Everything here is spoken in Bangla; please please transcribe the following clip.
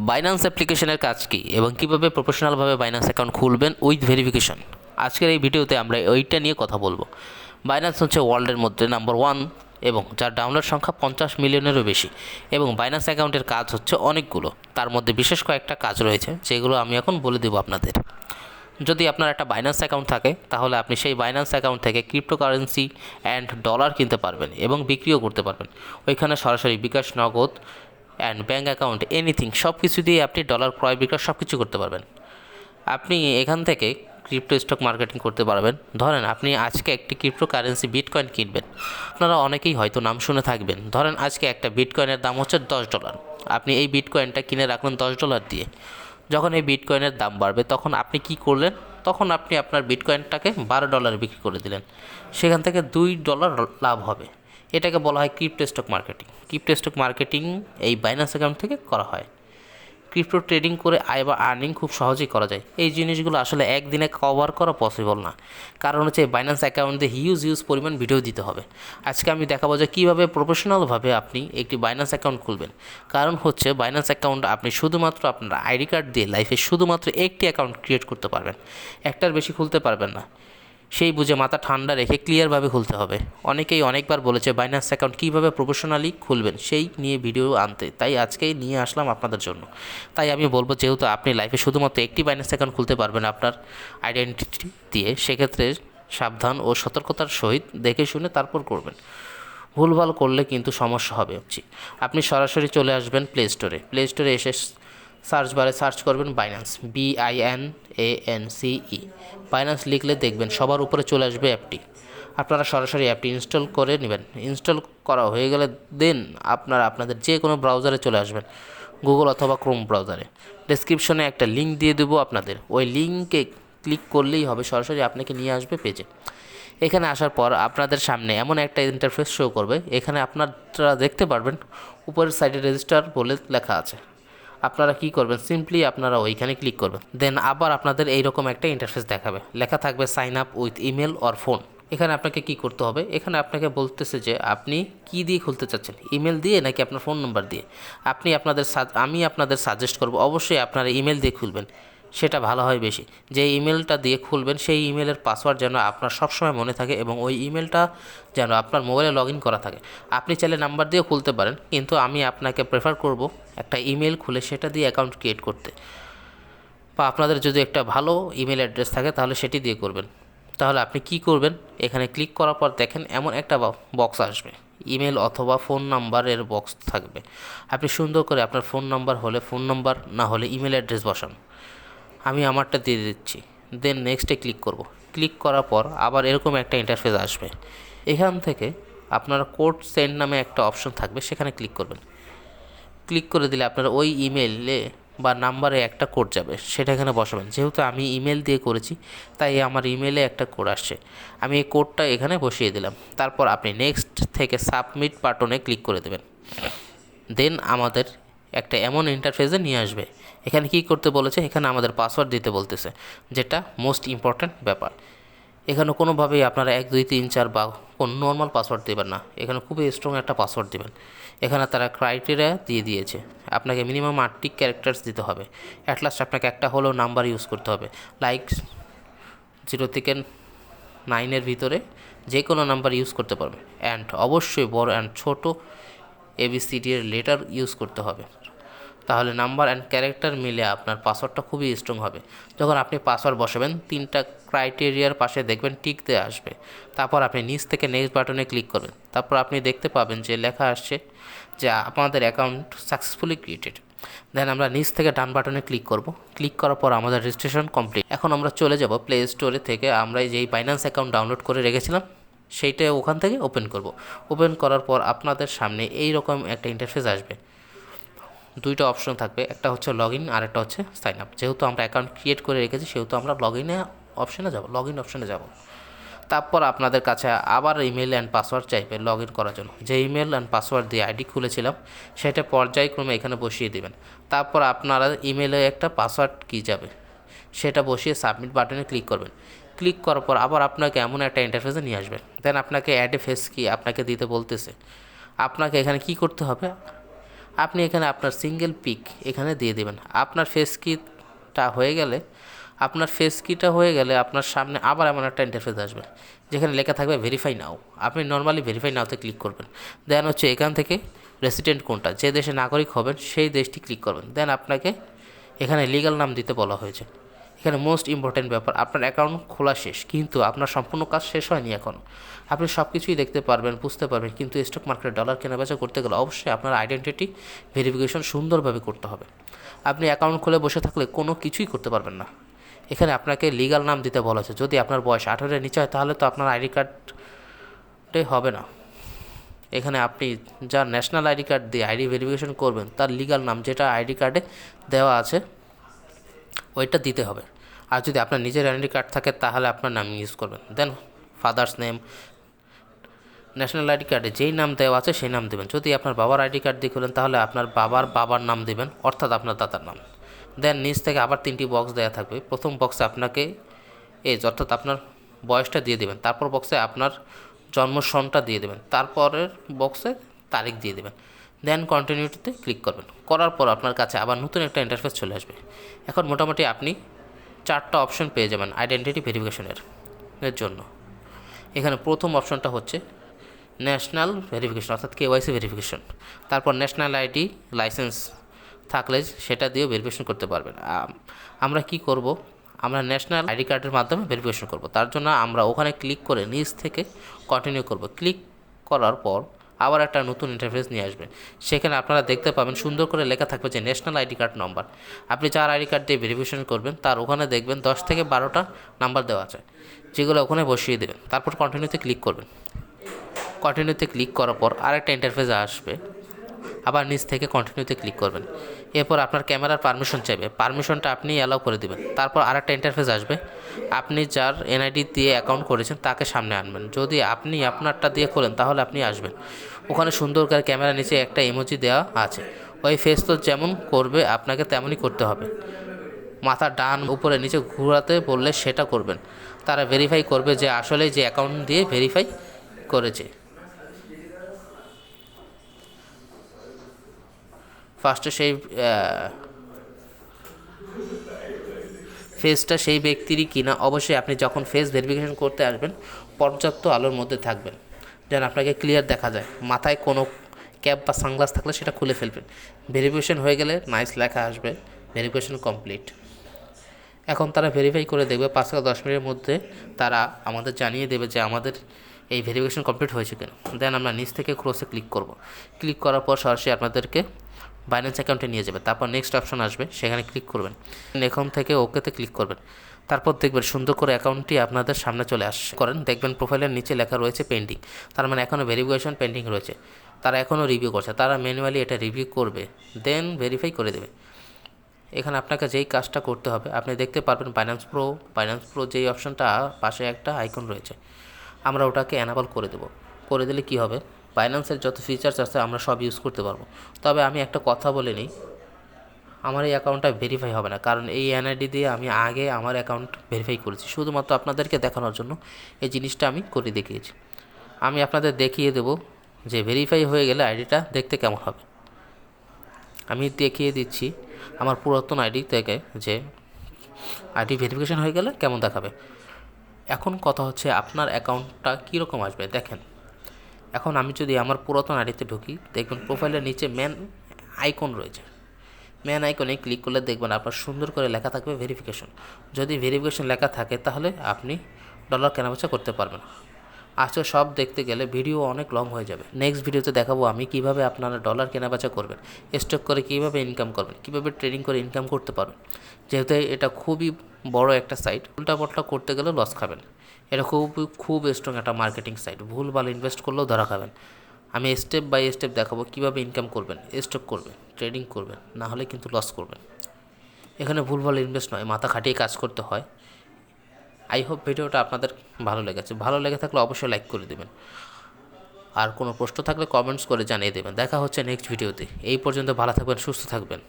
বাইন্যান্স অ্যাপ্লিকেশনের কাজ কী এবং কীভাবে প্রফেশনালভাবে বাইন্যান্স অ্যাকাউন্ট খুলবেন উইথ ভেরিফিকেশন, আজকের এই ভিডিওতে আমরা ওইটা নিয়ে কথা বলবো। বাইন্যান্স হচ্ছে ওয়ার্ল্ডের মধ্যে নাম্বার 1 এবং যার ডাউনলোড সংখ্যা 50 মিলিয়নেরও বেশি, এবং বাইন্যান্স অ্যাকাউন্টের কাজ হচ্ছে অনেকগুলো, তার মধ্যে বিশেষ কয়েকটা কাজ রয়েছে যেগুলো আমি এখন বলে দেবো আপনাদের। যদি আপনার একটা বাইন্যান্স অ্যাকাউন্ট থাকে তাহলে আপনি সেই বাইন্যান্স অ্যাকাউন্ট থেকে ক্রিপ্টোকারেন্সি অ্যান্ড ডলার কিনতে পারবেন এবং বিক্রিও করতে পারবেন। ওইখানে সরাসরি বিকাশ, নগদ অ্যান্ড ব্যাঙ্ক অ্যাকাউন্ট, এনিথিং সব কিছু দিয়ে আপনি ডলার ক্রয় বিক্রয় সব কিছু করতে পারবেন। আপনি এখান থেকে ক্রিপ্টো স্টক মার্কেটিং করতে পারবেন। ধরেন আপনি আজকে একটি ক্রিপ্টো কারেন্সি বিটকয়েন কিনবেন। আপনারা অনেকেই হয়তো নাম শুনে থাকবেন। ধরেন আজকে একটা বিটকয়েনের দাম হচ্ছে $10। আপনি এই বিটকয়েনটা কিনে রাখলেন $10 দিয়ে। যখন এই বিটকয়েনের দাম বাড়বে তখন আপনি কি করলেন? তখন আপনি আপনার বিটকয়েনটাকে $12 বিক্রি করে দিলেন। সেখান থেকে $2 লাভ হবে। এটাকে বলা হয় crypto stock marketing. Crypto stock marketing এই বাইন্যান্স অ্যাকাউন্ট থেকে করা হয়। ক্রিপ্টো ট্রেডিং করে আয় বা আর্নিং খুব সহজেই করা যায়। এই জিনিসগুলো আসলে একদিনে কভার করা পসিবল না, কারণ হচ্ছে বাইন্যান্স অ্যাকাউন্টে হিউজ পরিমাণ ভিডিও দিতে হবে। আজকে আমি দেখাবো যে কীভাবে প্রফেশনালভাবে আপনি একটি বাইন্যান্স অ্যাকাউন্ট খুলবেন। কারণ হচ্ছে বাইন্যান্স অ্যাকাউন্ট আপনি শুধুমাত্র আপনার আইডি কার্ড দিয়ে লাইফে শুধুমাত্র একটি অ্যাকাউন্ট ক্রিয়েট করতে পারবেন, একটার বেশি খুলতে পারবেন না। সেই বুঝে মাথা ঠান্ডা রেখে ক্লিয়ারভাবে খুলতে হবে। অনেকেই অনেকবার বলেছে বাইন্যান্স অ্যাকাউন্ট কীভাবে প্রফেশনালি খুলবেন সেই নিয়ে ভিডিও আনতে, তাই আজকেই নিয়ে আসলাম আপনাদের জন্য। তাই আমি বলবো, যেহেতু আপনি লাইফে শুধুমাত্র একটি বাইন্যান্স অ্যাকাউন্ট খুলতে পারবেন আপনার আইডেন্টিটি দিয়ে, সেক্ষেত্রে সাবধান ও সতর্কতার সহিত দেখে শুনে তারপর করবেন। ভুলভাল করলে কিন্তু সমস্যা হবে। আপনি সরাসরি চলে আসবেন প্লে স্টোরে এসে সার্চ বারে সার্চ করবেন বাইন্যান্স, BINANCE। বাইন্যান্স লিখলে দেখবেন সবার উপরে চলে আসবে অ্যাপটি। আপনারা সরাসরি অ্যাপটি ইনস্টল করে নেবেন। ইনস্টল করা হয়ে গেলে দেন আপনারা আপনাদের যে কোনো ব্রাউজারে চলে আসবেন, গুগল অথবা ক্রোম ব্রাউজারে। ডেসক্রিপশনে একটা লিঙ্ক দিয়ে দেবো আপনাদের, ওই লিঙ্কে ক্লিক করলেই হবে, সরাসরি আপনাকে নিয়ে আসবে পেজে। এখানে আসার পর আপনাদের সামনে এমন একটা ইন্টারফেস শো করবে। এখানে আপনারা দেখতে পারবেন উপরের সাইডে রেজিস্টার বলে লেখা আছে। আপনারা কি করবেন? সিম্পলি আপনারা ওইখানে ক্লিক করবেন। দেন আবার আপনাদের এইরকম একটা ইন্টারফেস দেখাবে, লেখা থাকবে sign up with email or phone. এখানে আপনাকে কি করতে হবে? এখানে আপনাকে বলতেছে যে আপনি কি দিয়ে খুলতে চাচ্ছেন, ইমেল দিয়ে নাকি আপনার ফোন নাম্বার দিয়ে। আমি আপনাদের সাজেস্ট করব অবশ্যই আপনারা ইমেল দিয়ে খুলবেন, সেটা ভালো হয় বেশি। যে ইমেলটা দিয়ে খুলবেন সেই ইমেলের পাসওয়ার্ড যেন আপনার সবসময় মনে থাকে এবং ওই ইমেলটা যেন আপনার মোবাইলে লগ ইন করা থাকে। আপনি চাইলে নাম্বার দিয়েও খুলতে পারেন, কিন্তু আমি আপনাকে প্রেফার করব একটা ইমেল খুলে সেটা দিয়ে অ্যাকাউন্ট ক্রিয়েট করতে। বা আপনাদের যদি একটা ভালো ইমেল অ্যাড্রেস থাকে তাহলে সেটি দিয়ে করবেন। তাহলে আপনি কি করবেন? এখানে ক্লিক করার পর দেখেন এমন একটা বক্স আসবে, ইমেল অথবা ফোন নাম্বারের বক্স থাকবে। আপনি সুন্দর করে আপনার ফোন নাম্বার হলে ফোন নাম্বার, না হলে ইমেল অ্যাড্রেস বসান। আমি আমারটা দিয়ে দিচ্ছি। দেন নেক্সটে ক্লিক করব। ক্লিক করার পর আবার এরকম একটা ইন্টারফেস আসবে। এখান থেকে আপনার কোড সেন্ড নামে একটা অপশন থাকবে, সেখানে ক্লিক করবেন। ক্লিক করে দিলে আপনার ওই ইমেলে বা নাম্বারে একটা কোড যাবে, সেটা এখানে বসাবেন। যেহেতু আমি ইমেল দিয়ে করেছি তাই আমার ইমেলে একটা কোড আসছে, আমি এই কোডটা এখানে বসিয়ে দিলাম। তারপর আপনি নেক্সট থেকে সাবমিট বাটনে ক্লিক করে দেবেন। দেন আমাদের একটা এমন ইন্টারফেসে নিয়ে আসবে। এখানে কি করতে বলেছে? এখানে আমাদের পাসওয়ার্ড দিতে বলতেছে, যেটা মোস্ট ইম্পর্ট্যান্ট ব্যাপার। এখানে কোনোভাবেই আপনারা 1 2 3 4 বা কোনো নর্মাল পাসওয়ার্ড দেবেন না, এখানে খুবই স্ট্রং একটা পাসওয়ার্ড দেবেন। এখানে তারা ক্রাইটেরিয়া দিয়ে দিয়েছে, আপনাকে মিনিমাম 8টি ক্যারেক্টার্স দিতে হবে। অ্যাট লাস্ট আপনাকে একটা হলেও নাম্বার ইউজ করতে হবে, লাইক 0 থেকে 9-এর ভিতরে যে কোনো নাম্বার ইউজ করতে পারবে। অ্যান্ড অবশ্যই বড় অ্যান্ড ছোটো ABCD এর লেটার ইউজ করতে হবে। তাহলে নাম্বার অ্যান্ড ক্যারেক্টার মিলে আপনার পাসওয়ার্ডটা খুবই স্ট্রং হবে। যখন আপনি পাসওয়ার্ড বসাবেন 3টা ক্রাইটেরিয়ার পাশে দেখবেন টিক দিয়ে আসবে। তারপর আপনি নিচ থেকে নেক্সট বাটনে ক্লিক করবেন। তারপর আপনি দেখতে পাবেন যে লেখা আসছে যে আপনাদের অ্যাকাউন্ট সাকসেসফুলি ক্রিয়েটেড। দেন আমরা নিচ থেকে ডান বাটনে ক্লিক করব। ক্লিক করার পর আমাদের রেজিস্ট্রেশন কমপ্লিট। এখন আমরা চলে যাব প্লে স্টোরে থেকে আমরা যেই বাইন্যান্স অ্যাকাউন্ট ডাউনলোড করে রেখেছিলাম সেইটা ওখান থেকে ওপেন করব। ওপেন করার পর আপনাদের সামনে এই রকম একটা ইন্টারফেস আসবে। 2টা অপশন থাকবে, একটা হচ্ছে লগ ইন আর একটা হচ্ছে সাইন আপ। যেহেতু আমরা অ্যাকাউন্ট ক্রিয়েট করে রেখেছি সেহেতু আমরা লগ ইন অপশনে যাব। তারপর আপনাদের কাছে আবার ইমেল অ্যান্ড পাসওয়ার্ড চাইবে লগ ইন করার জন্য। যে ইমেল অ্যান্ড পাসওয়ার্ড দিয়ে আইডি খুলেছিলাম সেটা পর্যায়ক্রমে এখানে বসিয়ে দেবেন। তারপর আপনারা ইমেলে একটা পাসওয়ার্ড কি যাবে সেটা বসিয়ে সাবমিট বাটনে ক্লিক করবেন। ক্লিক করার পর আবার আপনাকে এমন একটা ইন্টারফেসে নিয়ে আসবে। দেন আপনাকে অ্যাড এ ফেস কি আপনাকে দিতে বলতেছে। আপনাকে এখানে কি করতে হবে? আপনি এখানে আপনার সিঙ্গেল পিক এখানে দিয়ে দেবেন। আপনার ফেস কিটা হয়ে গেলে আপনার সামনে আবার এমন একটা ইন্টারফেস আসবে যেখানে লেখা থাকবে ভেরিফাই নাও। আপনি নর্মালি ভেরিফাই নাওতে ক্লিক করবেন। দেন হচ্ছে এখান থেকে রেসিডেন্ট কোনটা, যে দেশে নাগরিক হবেন সেই দেশটি ক্লিক করবেন। দেন আপনাকে এখানে লিগ্যাল নাম দিতে বলা হয়েছে। এখানে মোস্ট ইম্পর্ট্যান্ট ব্যাপার, আপনার অ্যাকাউন্ট খোলা শেষ কিন্তু আপনার সম্পূর্ণ কাজ শেষ হয়নি এখনও। আপনি সব কিছুই দেখতে পারবেন, বুঝতে পারবেন, কিন্তু স্টক মার্কেটে ডলার কেনাবেচা করতে গেলে অবশ্যই আপনার আইডেন্টিটি ভেরিফিকেশন সুন্দরভাবে করতে হবে। আপনি অ্যাকাউন্ট খুলে বসে থাকলে কোনো কিছুই করতে পারবেন না। এখানে আপনাকে লিগ্যাল নাম দিতে বলা হয়েছে। যদি আপনার বয়স 18-এর নিচে হয় তাহলে তো আপনার আইডি কার্ডে হবে না। এখানে আপনি যার ন্যাশনাল আইডি কার্ড দিয়ে আইডি ভেরিফিকেশন করবেন তার লিগ্যাল নাম যেটা আইডি কার্ডে দেওয়া আছে ওইটা দিতে হবে। আর যদি আপনার নিজের আইডি কার্ড থাকে তাহলে আপনার নাম ইউজ করবেন। দেন ফাদার্স নেম, ন্যাশনাল আইডি কার্ডে যেই নাম দেওয়া আছে সেই নাম দেবেন। যদি আপনার বাবার আইডি কার্ড দিয়ে করেন তাহলে আপনার বাবার নাম দেবেন, অর্থাৎ আপনার দাদার নাম। দেন নিচ থেকে আবার 3টি বক্স দেওয়া থাকবে। প্রথম বক্সে আপনাকে এজ অর্থাৎ আপনার বয়সটা দিয়ে দেবেন, তারপর বক্সে আপনার জন্ম সনটা দিয়ে দেবেন, তারপরের বক্সে তারিখ দিয়ে দেবেন। দেন কন্টিনিউটিতে ক্লিক করবেন। করার পর আপনার কাছে আবার নতুন একটা ইন্টারফেস চলে আসবে। এখন মোটামুটি আপনি 4টা অপশন পেয়ে যাবেন আইডেন্টিটি ভেরিফিকেশনের জন্য। এখানে প্রথম অপশনটা হচ্ছে ন্যাশনাল ভেরিফিকেশন অর্থাৎ কেওয়াইসি ভেরিফিকেশন। তারপর ন্যাশনাল আইডি লাইসেন্স থাকলে সেটা দিয়েও ভেরিফিকেশন করতে পারবেন। আমরা কি করব, আমরা ন্যাশনাল আইডি কার্ডের মাধ্যমে ভেরিফিকেশন করব। তার জন্য আমরা ওখানে ক্লিক করে নিচ থেকে কন্টিনিউ করব। ক্লিক করার পর আবার একটা নতুন ইন্টারফেস নিয়ে আসবে। সেখানে আপনারা দেখতে পাবেন সুন্দর করে লেখা থাকবে যে ন্যাশনাল আইডি কার্ড নম্বর। আপনি যার আইডি কার্ড দিয়ে ভেরিফিকেশন করবেন তার ওখানে দেখবেন 10 থেকে 12টা নাম্বার দেওয়া আছে, যেগুলো ওখানে বসিয়ে দেবেন। তারপর কন্টিনিউতে ক্লিক করবেন। কন্টিনিউতে ক্লিক করার পর আরেকটা ইন্টারফেস আসবে, আবার নিচ থেকে কন্টিনিউতে ক্লিক করবেন। এরপর আপনার ক্যামেরার পারমিশন চাইবে, পারমিশনটা আপনি অ্যালাউ করে দেবেন। তারপর আরেকটা ইন্টারফেস আসবে, আপনি যার এনআইডি দিয়ে অ্যাকাউন্ট করেছেন তাকে সামনে আনবেন। যদি আপনি আপনারটা দিয়ে খোলেন তাহলে আপনি আসবেন। ওখানে সুন্দর করে ক্যামেরার নিচে একটা ইমোজি দেওয়া আছে, ওই ফেস তো যেমন করবে আপনাকে তেমনই করতে হবে। মাথা ডান উপরে নিচে ঘোরাতে বললে সেটা করবেন। তারা ভেরিফাই করবে যে আসলে যে অ্যাকাউন্ট দিয়ে ভেরিফাই করেছে। ফার্স্টে সেই ফেসটা সেই ব্যক্তিরই কিনা। অবশ্যই আপনি যখন ফেস ভেরিফিকেশন করতে আসবেন পর্যাপ্ত আলোর মধ্যে থাকবেন যেন আপনাকে ক্লিয়ার দেখা যায়। মাথায় কোনো ক্যাপ বা সানগ্লাস থাকলে সেটা খুলে ফেলবেন। ভেরিফিকেশন হয়ে গেলে নাইস লেখা আসবে ভেরিফিকেশন কমপ্লিট। এখন তারা ভেরিফাই করে দেখবে 5 থেকে 10 মিনিটের মধ্যে তারা আমাদের জানিয়ে দেবে যে আমাদের এই ভেরিফিকেশন কমপ্লিট হয়েছে কিনা। দেন আমরা নিচ থেকে ক্রসে ক্লিক করব। ক্লিক করার পর সরাসরি আপনাদেরকে বাইন্যান্স অ্যাকাউন্টে নিয়ে যাবে। তারপর নেক্সট অপশন আসবে, সেখানে ক্লিক করবেন। এখন থেকে ওকেতে ক্লিক করবেন। তারপর দেখবেন সুন্দর করে অ্যাকাউন্টটি আপনাদের সামনে চলে আসছে। করেন দেখবেন প্রোফাইলের নিচে লেখা রয়েছে পেন্ডিং, তার মানে এখনও ভেরিফিকেশন পেন্ডিং রয়েছে। তারা এখনও রিভিউ করছে, তারা ম্যানুয়ালি এটা রিভিউ করবে, দেন ভেরিফাই করে দেবে। এখানে আপনাকে যেই কাজটা করতে হবে, আপনি দেখতে পারবেন বাইন্যান্স প্রো যেই অপশনটা পাশে একটা আইকন রয়েছে, আমরা ওটাকে অ্যানাবল করে দেবো। করে দিলে কি হবে, বাইন্যান্সের যত ফিচার্স আছে আমরা সব ইউজ করতে পারবো। তবে আমি একটা কথা বলে নিই, আমার এই অ্যাকাউন্টটা ভেরিফাই হবে না, কারণ এই এনআইডি দিয়ে আমি আগে আমার অ্যাকাউন্ট ভেরিফাই করেছি। শুধুমাত্র আপনাদেরকে দেখানোর জন্য এই জিনিসটা আমি করে দেখিয়েছি। আমি আপনাদের দেখিয়ে দেবো যে ভেরিফাই হয়ে গেলে আইডিটা দেখতে কেমন হবে। আমি দেখিয়ে দিচ্ছি আমার পুরাতন আইডি থেকে যে আইডি ভেরিফিকেশন হয়ে গেলে কেমন দেখাবে। এখন কথা হচ্ছে আপনার অ্যাকাউন্টটা কীরকম আসবে দেখেন। এখন আমি যদি আমার পুরাতন আইডিতে ঢুকি, দেখবেন প্রোফাইলের নিচে ম্যান আইকন রয়েছে। ম্যান আইকনে ক্লিক করলে দেখবেন আপনার সুন্দর করে লেখা থাকবে ভেরিফিকেশন। যদি ভেরিফিকেশন লেখা থাকে তাহলে আপনি ডলার কেনাবেচা করতে পারবেন। আজকে সব দেখতে গেলে ভিডিও অনেক লং হয়ে যাবে। নেক্সট ভিডিওতে দেখাবো আমি কিভাবে আপনারা ডলার কেনাবেচা করবেন, স্টক করে কীভাবে ইনকাম করবেন, কীভাবে ট্রেডিং করে ইনকাম করতে পারবেন। যেহেতু এটা খুবই বড় একটা সাইট, উল্টাপাল্টা করতে গেলে লস খাবেন। এটা খুব স্ট্রং একটা মার্কেটিং সাইট, ভুলভাল ইনভেস্ট করলেও ধরা খাবেন। আমি স্টেপ বাই স্টেপ দেখাবো কীভাবে ইনকাম করবেন, স্টক করবেন, ট্রেডিং করবেন, না হলে কিন্তু লস করবেন। এখানে ভুলভাল ইনভেস্ট নয়, মাথা খাটিয়ে কাজ করতে হয়। আই হোপ ভিডিওটা আপনাদের ভালো লেগেছে। ভালো লেগে থাকলে অবশ্যই লাইক করে দেবেন, আর কোনো প্রশ্ন থাকলে কমেন্টস করে জানিয়ে দেবেন। দেখা হচ্ছে নেক্সট ভিডিওতে। এই পর্যন্ত ভালো থাকবেন, সুস্থ থাকবেন।